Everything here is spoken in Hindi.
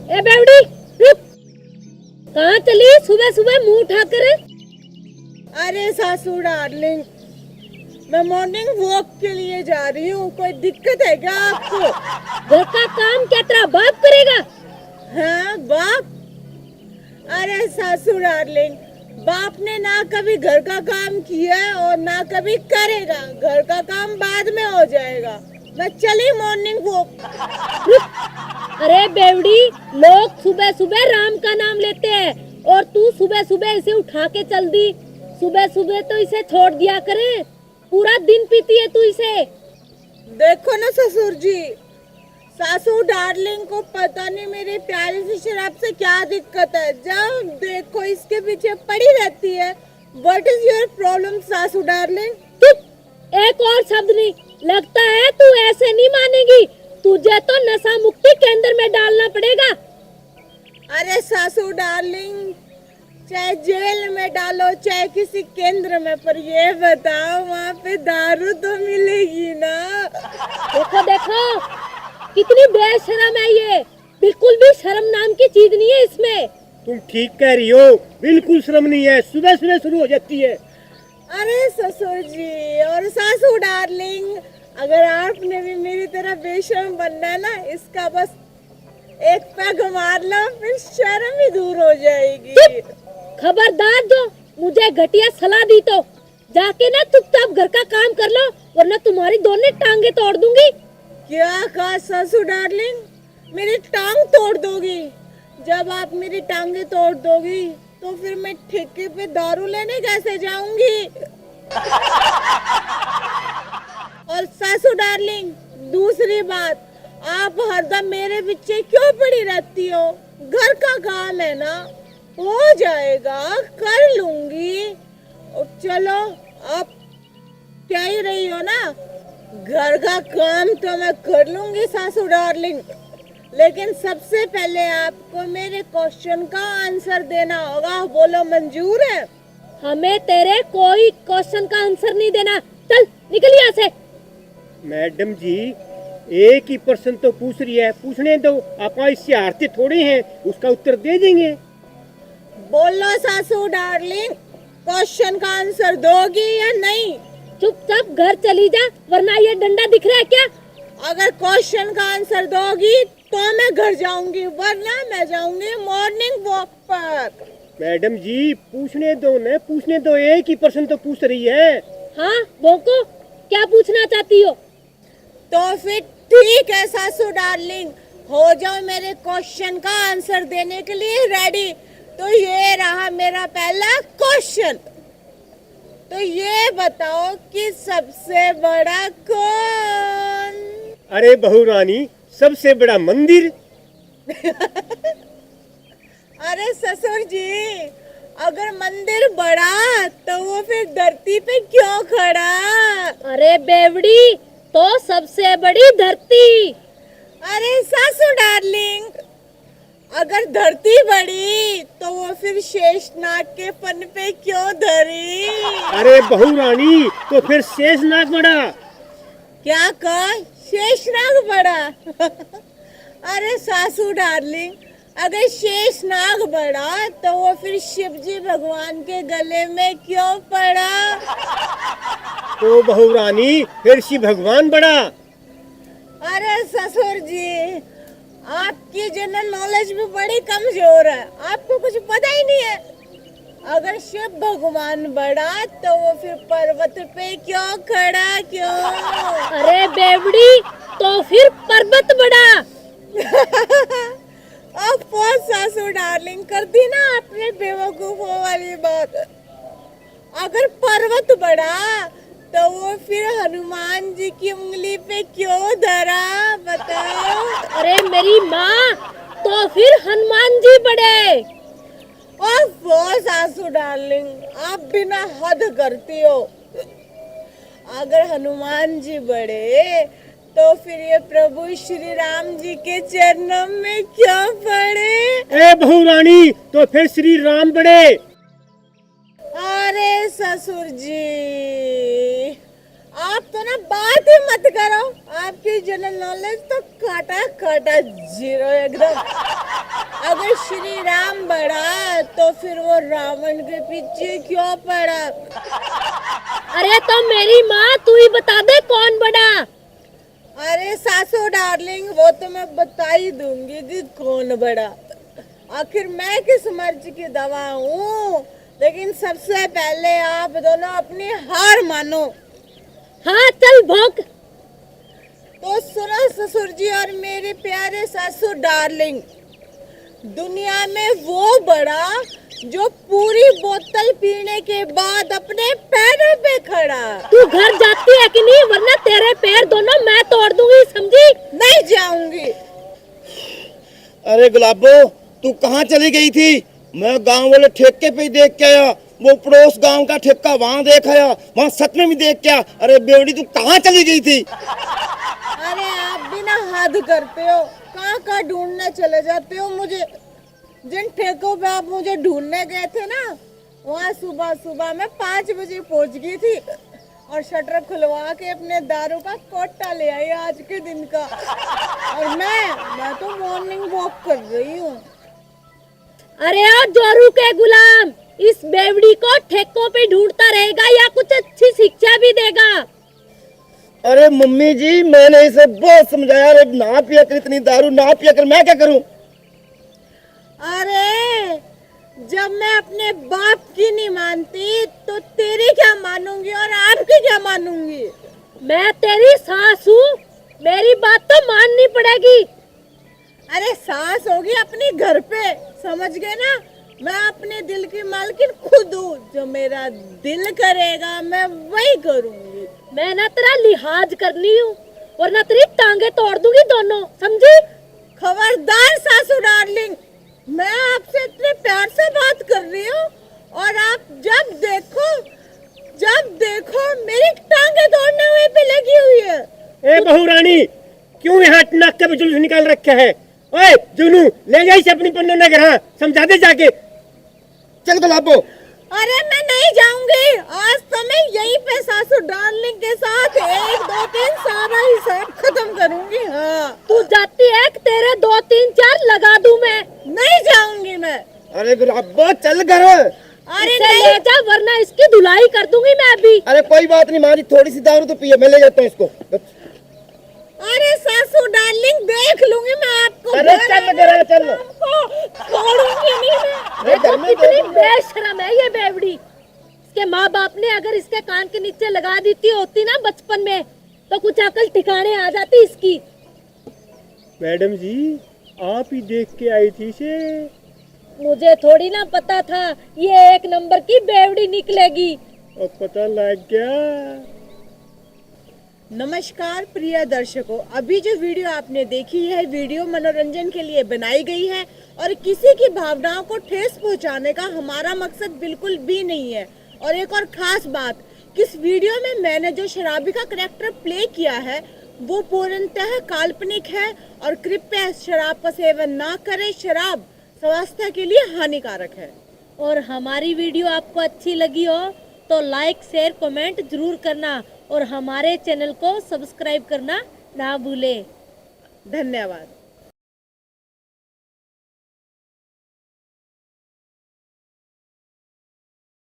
ए बेवड़ी रुक, कहाँ चली सुबह सुबह मुंह उठाकर? अरे सासू डार्लिंग, मैं मॉर्निंग वॉक के लिए जा रही हूँ। कोई दिक्कत है क्या आपको? घर का काम क्या तेरा बाप करेगा? हाँ बाप? अरे सासू डार्लिंग, बाप ने ना कभी घर का काम किया है और ना कभी करेगा। घर का काम बाद में हो जाएगा। मैं चली मॉर्निंग वॉक। अरे बेवड़ी, लोग सुबह सुबह राम का नाम लेते हैं और तू सुबह सुबह इसे उठा के चल दी। सुबह सुबह तो इसे छोड़ दिया करे, पूरा दिन पीती है तू इसे। देखो ना ससुर जी, सासू डार्लिंग को पता नहीं मेरी प्यारी सी शराब से क्या दिक्कत है। जब देखो इसके पीछे पड़ी रहती है। व्हाट इज योर प्रॉब्लम सासू डार्लिंग? चुप, एक और शब्द नहीं। लगता है तू ऐसे नहीं मानेगी, तुझे तो नशा मुक्ति केंद्र में डालना पड़ेगा। अरे सासू डार्लिंग, चाहे जेल में डालो चाहे किसी केंद्र में, पर ये बताओ वहाँ पे दारू तो मिलेगी ना? देखो देखो, कितनी बेशरम है ये। बिल्कुल भी शर्म नाम की चीज नहीं है इसमें। तुम ठीक कह रही हो, बिल्कुल शर्म नहीं है। सुबह सुबह शुरू हो जाती है। अरे ससुर जी और सासू डार्लिंग, अगर आपने भी मेरी तरह बेशर्म बनना है ना, इसका बस एक पैग मार लो, फिर शर्म ही दूर हो जाएगी। खबरदार जो मुझे घटिया सलाह दी तो जाके ना चुपचाप घर का काम कर लो, वरना तुम्हारी दोनों टांगे तोड़ दूंगी। क्या कहा सासू डार्लिंग? मेरी टांग तोड़ दोगी? जब आप मेरी टांगे तोड़ दोगी तो फिर मैं ठेके पे दारू लेने कैसे जाऊंगी? और सासू डार्लिंग, दूसरी बात, आप हरदम मेरे पीछे क्यों पड़ी रहती हो? घर का काम है ना, हो जाएगा, कर लूंगी। और चलो, आप क्या ही रही हो ना, घर का काम तो मैं कर लूंगी सासू डार्लिंग, लेकिन सबसे पहले आपको मेरे क्वेश्चन का आंसर देना होगा। बोलो मंजूर है? हमें तेरे कोई क्वेश्चन का आंसर नहीं देना। चल निकल यहाँ से। मैडम जी, एक ही प्रश्न तो पूछ रही है, पूछने दो। आप इससे हारते थोड़े हैं, उसका उत्तर दे देंगे। बोलो सासू डार्लिंग, क्वेश्चन का आंसर दोगी या नहीं? चुपचाप घर चली जा, वरना ये डंडा दिख रहा है क्या? अगर क्वेश्चन का आंसर दोगी तो मैं घर जाऊंगी, वरना मैं जाऊंगी मॉर्निंग वॉक पर। मैडम जी, पूछने दो न, पूछने दो। एक ही प्रश्न तो पूछ रही है। हाँ भोंको, क्या पूछना चाहती हो? तो फिर ठीक है सासू डार्लिंग, हो जाओ मेरे क्वेश्चन का आंसर देने के लिए रेडी। तो ये रहा मेरा पहला क्वेश्चन। तो ये बताओ कि सबसे बड़ा कौन? अरे बहू रानी, सबसे बड़ा मंदिर। अरे ससुर जी, अगर मंदिर बड़ा तो वो फिर धरती पे क्यों खड़ा? अरे बेवड़ी, तो सबसे बड़ी धरती। अरे सासू डार्लिंग, अगर धरती बड़ी तो वो फिर शेषनाग के फन पे क्यों धरी? अरे बहू रानी, तो फिर शेषनाग बड़ा। क्या कहा? शेषनाग बड़ा? अरे सासू डार्लिंग, अगर शेषनाग बड़ा तो वो फिर शिव जी भगवान के गले में क्यों पड़ा? तो बहू रानी, फिर शिव भगवान बड़ा। अरे ससुर जी, आपकी जनरल नॉलेज भी बड़ी कमजोर है, आपको कुछ पता ही नहीं है। अगर शिव भगवान बड़ा तो वो फिर पर्वत पे क्यों खड़ा क्यों? अरे बेवड़ी, तो फिर पर्वत बड़ा। अब बहुत सासू डार्लिंग कर दी ना आपने बेवकूफों वाली बात। अगर पर्वत बड़ा तो वो फिर हनुमान जी की उंगली पे क्यों धरा? बताओ। अरे मेरी माँ, तो फिर हनुमान जी बड़े। ओफो सासू डार्लिंग, आप बिना हद करती हो। अगर हनुमान जी बड़े तो फिर ये प्रभु श्री राम जी के चरणों में क्यों पड़े? ए बहू रानी, तो फिर श्री राम बड़े। अरे ससुर जी, आप तो ना बात ही मत करो, आपकी जनरल नॉलेज तो काटा काटा जीरो एकदम। अगर श्री राम बढ़ा तो फिर वो रावण के पीछे क्यों पड़ा? अरे तो मेरी माँ, तू ही बता दे कौन बड़ा। अरे सासू डार्लिंग, वो तो मैं बता ही दूंगी कि कौन बड़ा। आखिर मैं किस मर्ज की दवा हूँ, लेकिन सबसे पहले आप दोनों अपनी हार मानो। हाँ चल भोग। तो सुनो ससुर जी और मेरे प्यारे सासू डार्लिंग, दुनिया में वो बड़ा जो पूरी बोतल पीने के बाद अपने पैरों पे खड़ा। तू घर जाती है कि नहीं, वरना तेरे पैर दोनों मैं तोड़ दूंगी, समझी? नहीं जाऊंगी। अरे गुलाबो, तू कहाँ चली गई थी? मैं गांव वाले ठेके पे ही देख के आया, वो पड़ोस गांव का ठेका वहाँ देख आया, वहाँ सच में भी देख के आया। अरे बेवड़ी, तू कहाँ चली गई थी? अरे आप भी ना हद करते हो, कहाँ कहाँ ढूंढने चले जाते हो मुझे। जिन ठेकों पे आप मुझे ढूंढने गए थे ना, वहाँ सुबह सुबह मैं 5 बजे पहुँच गई थी और शटर खुलवा के अपने दारू का कोटा ले आई आज के दिन का। और मैं तो मॉर्निंग वॉक कर रही हूँ। अरे ओ जोरू के गुलाम, इस बेवड़ी को ठेकों पे ढूंढता रहेगा या कुछ अच्छी शिक्षा भी देगा? अरे मम्मी जी, मैंने इसे बहुत समझाया, अरे ना पिया कर इतनी दारू, ना पिया कर, मैं क्या करूं? अरे जब मैं अपने बाप की नहीं मानती तो तेरी क्या मानूंगी और आपकी क्या मानूंगी? मैं तेरी सास हूँ, मेरी बात तो माननी पड़ेगी। अरे सास होगी अपनी घर पे, समझ गए ना? मैं अपने दिल की मालकिन खुद हूँ, जो मेरा दिल करेगा मैं वही करूंगी। मैं ना तेरा लिहाज करनी हूँ, वरना तेरी टांगे तोड़ दूंगी दोनों, समझी? खबरदार सासू डार्लिंग, मैं आपसे इतने प्यार से बात कर रही हूँ और आप जब देखो मेरी टांगे तोड़ने हुए पे लगी हुई है। ए बहू रानी, क्यों यहाँ नाक का जुलूस निकाल रखा है? ओए जुनू, ले जा इसे अपनी पन्नों नगर, हाँ समझा दे जाके। चल गुलाबो। अरे मैं नहीं जाऊंगी, आज तो मैं यहीं पे सासू डार्लिंग के साथ 1 2 3 सारा हिसाब खत्म करूंगी। हाँ तू जाती है कि तेरे 2 3 4 लगा दूं मैं? नहीं जाऊंगी मैं। अरे गुलाबो, चल घर। अरे इसे नहीं। ले जा, वरना इसकी धुलाई कर दूंगी मैं अभी। अरे कोई बात नहीं मारी, थोड़ी सी दारू तो पिए, मैं ले जाता हूँ इसको। अरे सासू डार्लिंग, देख लूंगी मैं आपको। अरे चल घर, चल। छोड़ूंगी नहीं मैं। देखो कितनी बेशरम है ये बेवड़ी। इसके माँ बाप ने अगर इसके कान के नीचे लगा दी होती ना बचपन में, तो कुछ अकल ठिकाने आ जाती इसकी। मैडम जी, आप ही देख के आई थी इसे। मुझे थोड़ी ना पता था ये 1 नंबर की बेवड़ी निकलेगी। अब पता लग गया। नमस्कार प्रिय दर्शकों, अभी जो वीडियो आपने देखी है, वीडियो मनोरंजन के लिए बनाई गई है और किसी की भावनाओं को ठेस पहुंचाने का हमारा मकसद बिल्कुल भी नहीं है। और एक और खास बात, किस वीडियो में मैंने जो शराबी का करैक्टर प्ले किया है वो पूर्णतः काल्पनिक है और कृपया शराब का सेवन ना करें, शराब स्वास्थ्य के लिए हानिकारक है। और हमारी वीडियो आपको अच्छी लगी हो तो लाइक शेयर कमेंट जरूर करना और हमारे चैनल को सब्सक्राइब करना ना भूले। धन्यवाद।